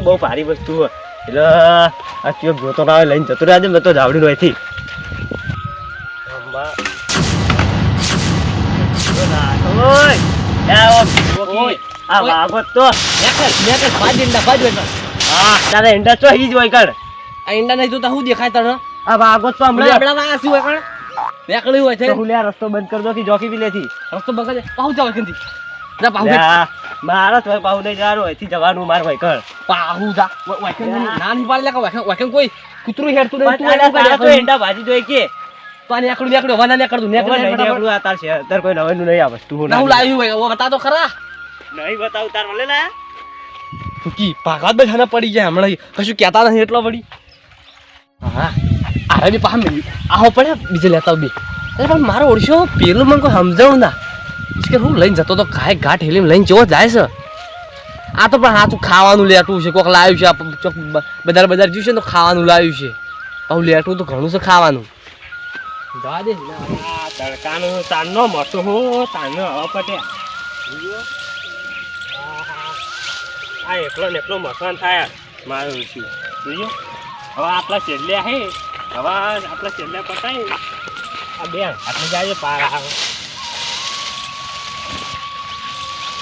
બહુ ભારી વસ્તુ હોય એટલે આ ચેક જોતો ના લઈને જતો રહેજે મેં તો જાવડી નોયથી તારા ઈંડા તો હી જ હોય કણ આ ઈંડા નહીં જોતા શું દેખાય તને આ વાગોત તો હમણાં આપણા વાયા શું હોય કણ નીકળ્યું હોય છે હું લે રસ્તો બંધ કરી દો કે જોકી બી લેથી રસ્તો બગડે પાહુ જાવ કેંથી જા પાહુ મારા તો પાહુ નહીં જવાનું અહીંથી જવાનું માર ભાઈ કણ પાહુ જા વાયકન ના નહીં પાડી લે વાયકન કોઈ કૂતરું હેડતું નહીં તું તો ઈંડા ભાજી જોઈ કે તો આ નીકળ્યું વાના નીકળતું આ તાર છે તાર કોઈ નવાનું નહીં આ વસ્તુ ના હું લાવ્યું હોય ઓ બતા તો ખરા નહીં બતાવું તાર મળે ને કી ભાગવત બધાને પડી જાય હમણાં કશું કહેતા નથી એટલો પડી હા આરે બી પામ આહો પડે બીજે લેતા બી અરે પણ મારો ઓળશો પેલું મને કોઈ સમજાવું ના કે હું લઈને જતો તો કાંઈ ઘાટ હેલીને લઈને જેવો જાય છે આ તો પણ હાથું ખાવાનું લેટું છે કોક લાવ્યું છે બજાર જ્યું છે તો ખાવાનું લાવ્યું છે આવું લેટું તો ઘણું છે ખાવાનું જવા દે તડકાનું તાનનો મસ્તો હો તાનનો હવા પટ્યા આ એકલો મકાન થાય મારું ઓછું જોયું હવે આપણા છેલ્લે હે હવે આપણા છેલ્લે પતાય આ બેન આપણે જાય પાર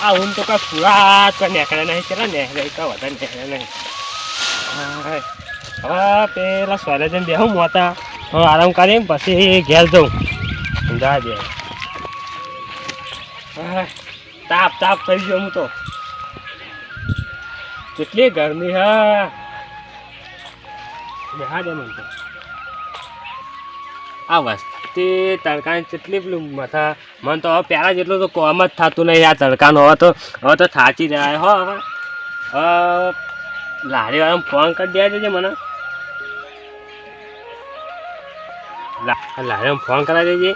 આ ઊન તો કાંઈ પૂરા તો નેકળે નહીં ચલા નેકળે કાં વધારે નેકળે નહીં હવે પેલા સોલે જઈને બેહું મોતા હવે આરામ કરીને પછી ઘેર જઉં જા દે તાપ થઈ ગયો હું તો કેટલી ગરમી હા બેહા દે મને તો આ વસ્તી તડકાની કેટલી પેલું મથા મને તો હવે પહેલાં જેટલું તો કોમ જ થતું નહીં આ તડકાનો હવે તો થાચી જાય હો હવે લારીવાળાને ફોન કરી દેજો છે મને લારીને ફોન કરાવી દેજે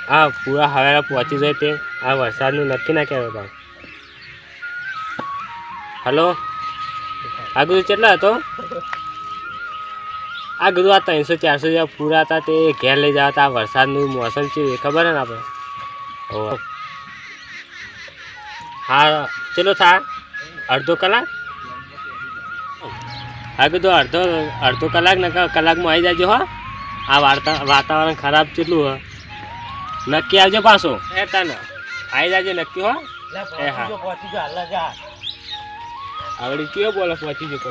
હા પૂરા હવેલા પહોંચી જાય તે આ વરસાદનું નક્કી ના કહેવાય ભાઈ હલો આ બધું કેટલા હતો આ બધું આ 300-400 જેવા પૂરા હતા તે ઘેર લઈ જવા હતા આ વરસાદનું મોસમ છે એ ખબર ને આપણે હા ચલો થા અડધો કલાક હા કીધું અડધો કલાક ને કલાકમાં આવી જાજો હા આ વાતાવરણ ખરાબ કેટલું હો નક્કી આવજો પાછો એ તને આવી જાજે નક્કી હો એ હા આવડી કયો બોલો પહોંચી જતો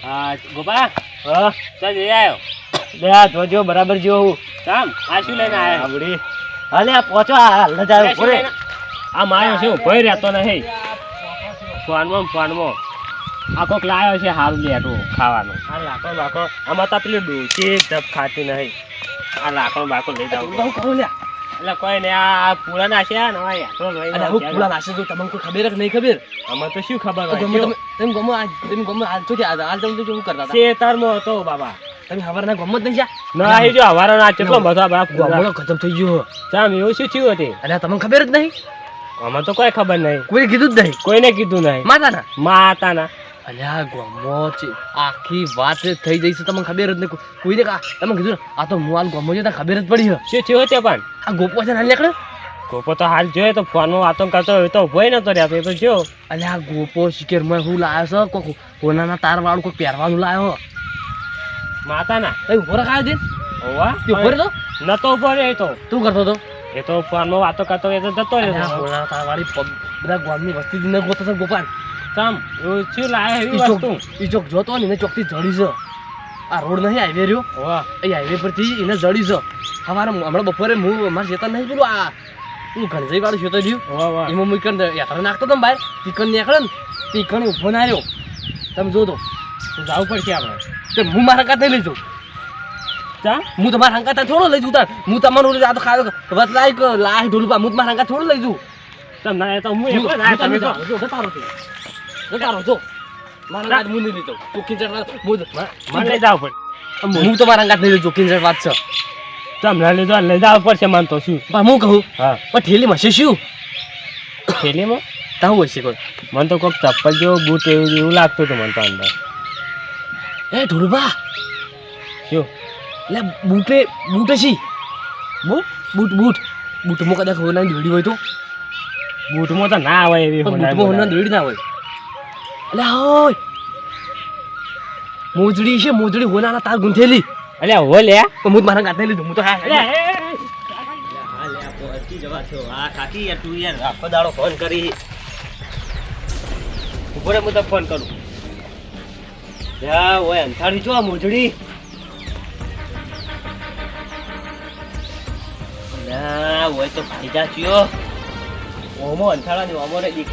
હા ગોપા ચાલ જઈ આવ્યો બે જોજો બરાબર જો હું કામ આ શું લઈને આવ્યા આવડી હાલે આ પહોંચો હાલ જાય પૂરે આ માયો છે ભય રહેતો નહીં ફોનમાં આ કોક લાવ્યો છે હારું લેટું ખાવાનું આ લાકડો આમાં તો પેલું ડોસી ધપ ખાતી નહીં આ લાકડો લઈ જાવ કહું લ્યા એટલે કોઈ ને આ પૂળા નાખ્યા ને પૂળા નાખશે તો તમને કોઈ ખબર જ નહીં ખબર આમાં તો શું ખબર તમે ગમો હાલ શું હાલ તમે શું કરતા હતા ખેતરમાં હતો બાબા તમે હવારના ગમો જ નહીં જા ના આવી જો હવારા ના કેટલો બધા બાપ ખતમ થઈ ગયો ચામ એવું શું થયું હતી એટલે તમને ખબર જ નહીં આમાં તો કોઈ ખબર નહીં કોઈ કીધું જ નહીં કોઈને કીધું નહીં માતાના અલ્યા ગમો છે આખી વાત થઈ જઈ છે તમને ખબર જ નહીં કોઈને તમે કીધું આ તો હું હાલ ગમો છે ખબર જ પડી શું થયું તે પણ આ ગોપો છે હાલ નીકળે ગોપો તો હાલ જોયે તો ફોનમાં વાતો કરતો હોય તો ભય નતો રહેતો એ તો જો અલ્યા આ ગોપો શિકેરમાં હું લાવ્યો છે કોઈ કોનાના તાર વાળું કોઈ પહેરવાનું લાવ્યો માતાના કઈ ઉભો રખાયો છે હોવા ઉભો તો નતો ઉભો રે તો તું કરતો હતો એ તો ફોનમાં વાતો કરતો એ તો જતો રહ્યો કોનાના તાર વાળી બધા ગામની વસ્તી દિને ગોતો છે ગોપાલ કામ એવું શું લાવે એવી વસ્તુ ઈ ચોક જોતો ને એને ચોકથી જડી છે આ રોડ નહીં હાઈવે રહ્યો વાહ એ હાઈવે પરથી એને જડી છે સવારે હમણાં બપોરે હું મારા ખેતર નહીં પેલું આ હું ઘણજઈ વાળું ખેતર રહ્યું એમાં મૂકન યાત્રા નાખતો હતો ને બહાર ટીકન નીકળે ને ટીકન ઉભો ના રહ્યો તમે જોતો જવું પડશે આપણે તો હું મારા હંકાત નહીં લઈ જાઉં ચા હું તમારા હંકાત થોડો લઈ જઉં તાર હું તમારું આ તો ખાધો વત લાય ઢોલું હું તમારા હંકાત થોડું લઈ જઉં તમને તો હું તમે જો મારા હું નહીં લીધો ચોખ્ખી લઈ જાવ પણ હું તો મારા અંગાત નહીં લીધો ચોખ્ખી વાત છે તમને લઈ જવા પડશે માન તો શું પણ હું કહું હા પણ થેલીમાં છે શું થેલીમાં તાવું હોય છે કોઈ મને તો કોઈક ચપ્પલ જેવો બૂટ એવું લાગતું હતું મને તો અંદર એ ઢોલબા શું એટલે બૂટ છે બૂટ મૂક કદાચ ખબર ના જોડી હોય તો બૂટમાં તો ના આવે એવી બૂટમાં હોના દોડી ના હોય અલે હોય મોજડી છે મોજડી હોનાના તાર ગુંથેલી અલે હો લે હું જ મારા ગાતે લીધું હું તો હા કાકી યાર તું યાર આખો દાડો ફોન કરી ઉપર હું તો ફોન કરું ઓય અંધારી જો મોજડી ના ઓય તો ફાયદા થયો ઓમો અંધારા ની ઓમો રે દીક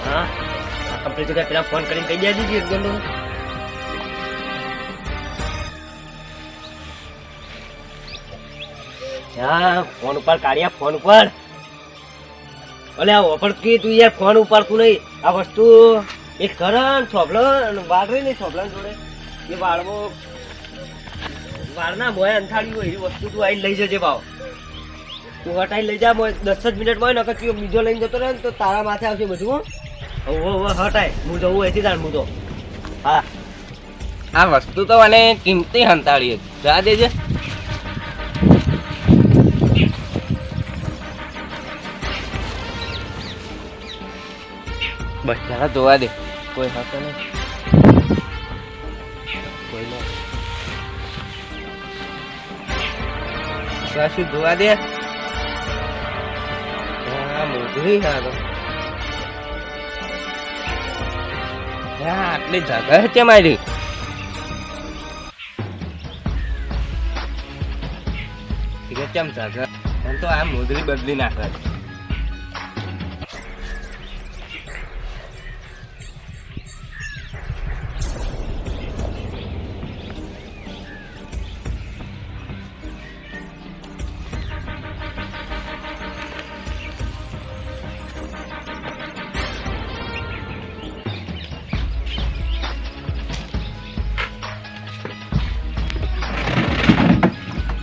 હા કમ્પ્લીટ જગ્યા પેલા ફોન કરીને કહી દે દીધી એકદમ ફોન ઉપર કાઢ્યા ફોન ઉપર અલે આ ઓફર કી તું યાર ફોન ઉપાડતું નહીં આ વસ્તુ એક કરણ છોભલો વાળ રહી ને છોભલા જોડે એ વાળના મોય અંથાડી હોય એવી વસ્તુ તું આવીને લઈ જજે ભાવ તું હટાઈ લઈ જા 10 જ મિનિટમાં હોય નકર તું બીજો લઈને જતો રહે ને તો તારા માથે આવશે બધું હવે હટાય હું જવું અહીંથી તાર હું તો હા આ વસ્તુ તો મને કિંમતી હંતાળી જા દેજે બસ જરા જોવા દે કોઈ હતો નહીં કોઈ નહીં શું જોવા દે મોજરી હાલો આટલી જગા છે મારી કેમ જગા એમ તો આ મોજરી બદલી નાખે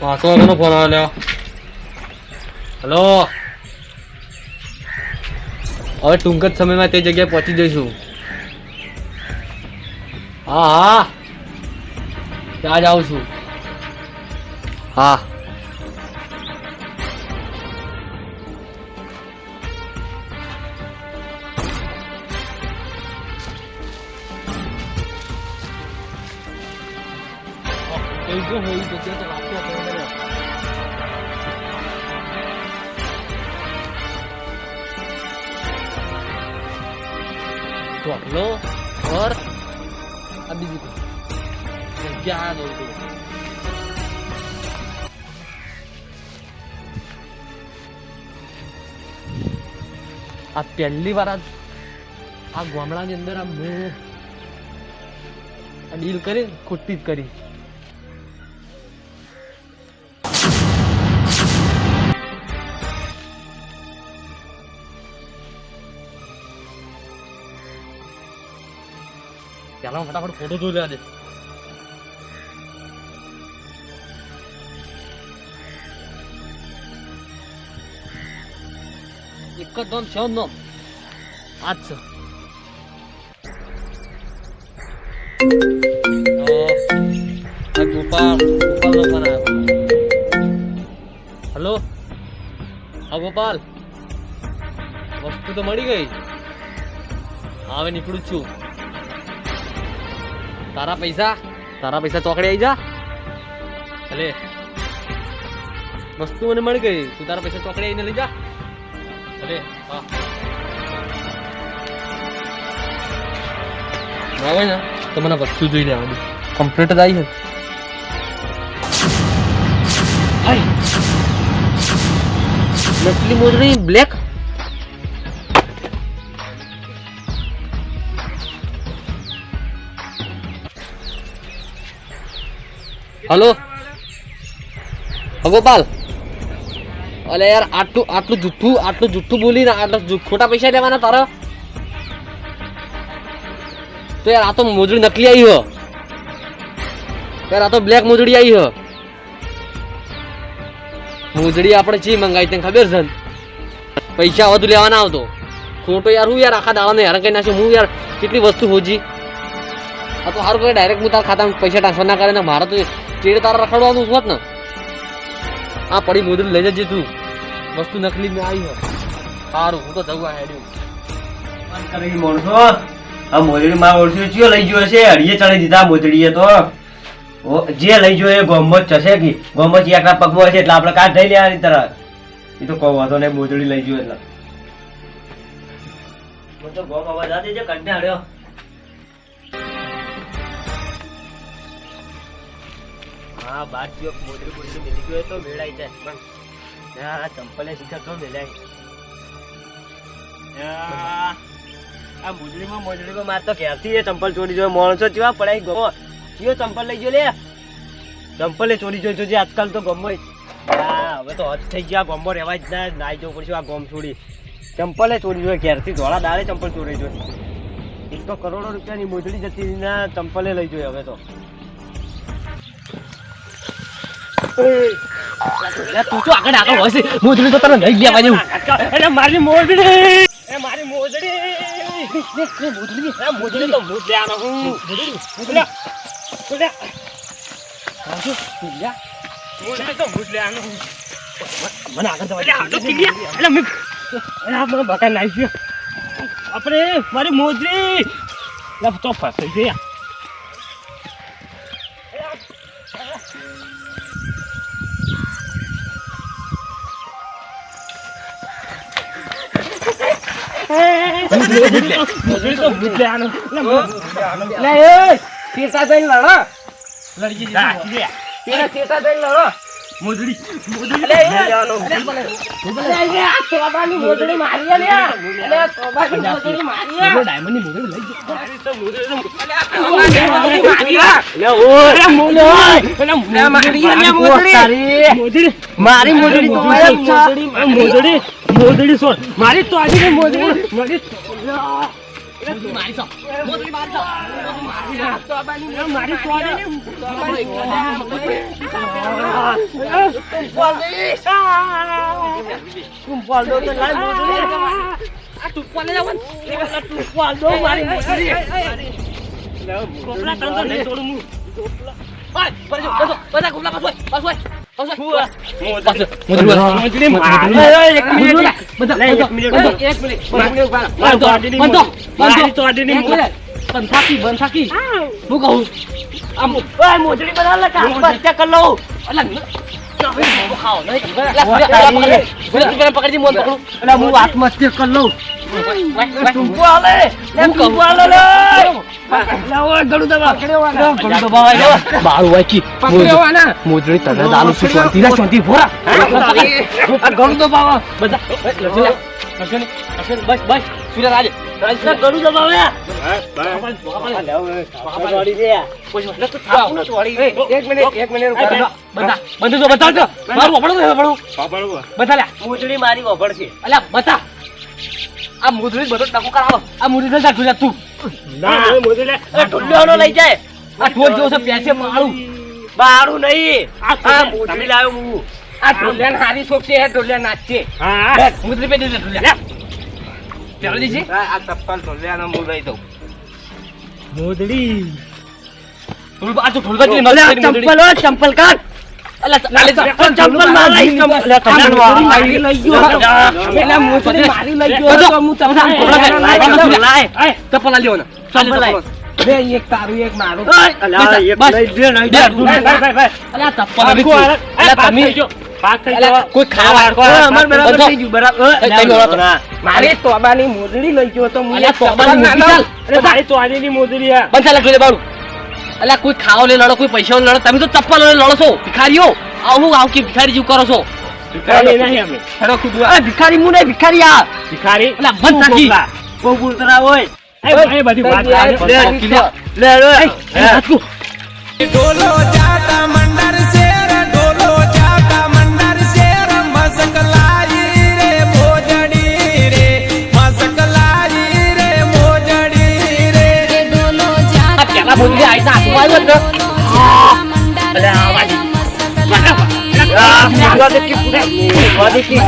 પાછો કોનો ફોન આવ્યો હલો હવે ટૂંક જ સમયમાં તે જગ્યાએ પહોંચી જઈશું હા હા ત્યાં જ આવું છું હા ઢોકલો और આ બીજું જગ્યા દઉં છું આ પહેલી વાર આ ગામડાની અંદર આ મેં ડીલ કરી ખોટી જ કરી ચાલો ફટાફટ ફોટો જોઈ લેવા દે એક જ નામ છે નામ આજ છે ગોપાલ નો ફોન આવ્યો હેલો હા ગોપાલ વસ્તુ તો મળી ગઈ હવે નીકળું છું તારા પૈસા ચોકડી આવી જા ભલે વસ્તુ મને મળી ગઈ તું તારા પૈસા ચોકડી આવીને લઈ જા ભલે હા આવે ને તો મને વસ્તુ જોઈ લેવાની કમ્પ્લીટ જ આવી છે નકલી મોજડી બ્લેક हेलो गोपाल अरे यार आटलू जुठ्ठू बोली ना खोटा पैसा लेवाना तारा तो यार आ तो मोजड़ी नकली आई हो यार आ तो ब्लैक मोजड़ी आई हो मोजड़ी आपणे ची मंगाई तने खबर छे पैसा વધુ લેવાના આવતો ખોટો યાર હું યાર આખા દાડાને હેરાન કરી નાખ્યો હું યાર કેટલી વસ્તુ હોજી આ તો સારું કરે ડાયરેક્ટ હું તારા ખાતામાં પૈસા ટ્રાન્સફર ના કરે ને મારે તો ચેડે તારા રખડવાનું હોત ને આ પડી મોદરી લઈ જજે તું વસ્તુ નકલી મેં આવી હોય સારું હું તો જવું આ હેડ્યું માણસો આ મોજડી માં ઓળખ્યો ચિયો લઈ ગયો છે હડીએ ચડી દીધા મોજડીએ તો જે લઈ ગયો એ ગોમત જશે કે ગોમત એકલા પગમાં છે એટલે આપણે કાઢ થઈ લેવાની તરત એ તો કહો વાતો ને મોજડી લઈ ગયો એટલે મને તો ગોમ અવાજ આ દેજે કંટાળ્યો હા બાર ચિયો મોજડી મોજડી મિલી ગયો તો મેળાઈ જાય પણ આ ચંપલે શીખર તો મેળાય આ મોજડીમાં માર તો ક્યારથી એ ચંપલ ચોરી જોયો માણસો કેવા પડાય ગમો કયો ચંપલ લઈ ગયો લે ચંપલે ચોરી જોઈ જોજે આજકાલ તો ગમો હવે તો હદ થઈ ગયા ગમો રહેવા જ ના નાઈ જવું પડશે આ ગમ છોડી ચંપલે ચોરી જોઈ ઘેરથી ધોળા દાડે ચંપલ ચોરી જોઈ એક તો કરોડો રૂપિયાની મોજડી જતી ના ચંપલે લઈ જોઈ હવે તો તું તો આગળ આગળ હોય છે મોજડી તો તને લઈ ગયા જેવું અરે મારી મોજડી એ મારી મોજડી મોજડી તો ભૂત લેવાનો હું મોજડી તો ભૂત લેવાનો મને આગળ જવા બકા નાઈ આપણે મારી મોજડી તો ફસાઈ ગયા મોજડી તો ભૂત લેવાનો લે એ તીરસા જઈને લડો લડી જા તેરા તીરસા જઈને લડો મોજડી લે લેવાનો લે આ તોબાની મોજડી મારી લે લે તોબાની મોજડી મારી ડાયમંડ ની મોજડી લઈ જા મારી તો મોજડી લે ઓરે મોલો લે મારી લે મોજડી મારી મોજડી તો મોજડી સોર મારી તો આજે મોજડી મારી મારી તો મોજડી મારી તો મારી તો આજે તુંપાલ દો તો લાઈ મોજડી આ તુંપાલ લે જવન તુંપાલ દો મારી મોજડી કોપલા તંતો નહીં છોડું હું કોપલા ઓય પર જો બધા કોપલા પાસ હોય મોજડી મારી એક મિનિટ બધા એક મિનિટ મારી તો આડીની બંધાકી હું કહું આમ ઓય મોજડી બના લે કા બચ્ચા કર લો અલા ખાઓ નહીં પકડી મોન પકડું અલા હું આત્મહત્યા કર લઉં તુંકો આલે લે તુંકો આલે લે ઓય ગડુ દબા ગડુ દબા બાળુ વાકી પકડવાના મોજડી તને દાલુ સુ શાંતિ ભોરા ગડુ દબા બધા બસ સુરેશ આજે ગડુ દબાવે એક મિનિટ બધા બધું જો બતાવજો મારું બતા લે મોજડી મારી ઓભળ છે અલ્યા બતા આ મોજડી બધો ટકો કરાવો આ મોજડી જા ઢોલ્યા તું ના મોજડી ઢોલ્યાનો લઈ જાય આ ઢોલ જો છે પેસે મારું નહીં આ મોજડી લાવ્યો હું આ ઢોલ્યાન હારી શોખ છે ઢોલ્યા નાચ છે હા મોજડી પે દે ઢોલ્યા ચાલો દીજી આ ચપ્પલ ઢોલ્યાનો હું લઈ દઉં મોજડી ઢોલ આ તો ઢોલ કા ચંપલ કાઢ અલા ચંપલ મારી ચંપલ મારી લઈ ગયો પેલા મોસરી મારી લઈ ગયો તો હું તમને લાય ચંપલ આલ્યો ને ચંપલ લાય બે એક તારું એક મારું અલા એક લઈ દે ભાઈ અલા ચંપલ અલા તમે પાક થઈ ગયો કોઈ ખાવા અમાર બરાબર થઈ ગયું બરાબર મારી તોબાની મોજડી લઈ ગયો તો હું તોબાની મોજડી અરે મારી તોબાની મોજડી આ બંધા લખી દે બાળું અલા કોઈ ખાવ લે લડો કોઈ પૈસા લડો તમે તો ચપ્પલ લડો છો ભિખારીઓ આવું આવ કે ભિખારી જેવું કરો છો ભિખારી નહીં અમે છડો કુદવા આ ભિખારી મુ નહીં ભિખારી આ ભિખારી અલા બંધ થાકી બહુ બોલતરા હોય એ બધી વાત લે ઢોલો જાતા મંડર શેર ઢોલો જાતા મંડર શેર મસકલાઈ રે મોજડી રે મસકલાઈ રે મોજડી રે ઢોલો જાતા પેલા બોલી આઈ તા આતું આવ્યો ને અલે આવાજ મોજડી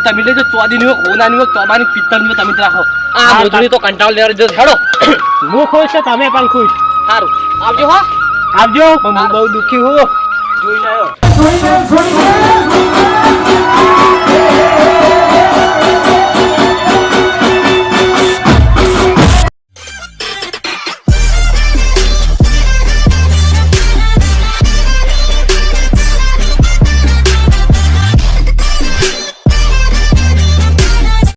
તમે લેજો ચોદીની હોય કોનાની હોય તોબાની પિત્તળની હોય તમે જ રાખો આ હા, મોજડી તો કંટાળ લેવા જો હેડો હું ખુશ છે તમે પણ ખુશ સારું આવજો હા આવજો પણ હું બહુ દુઃખી હું જોઈ લો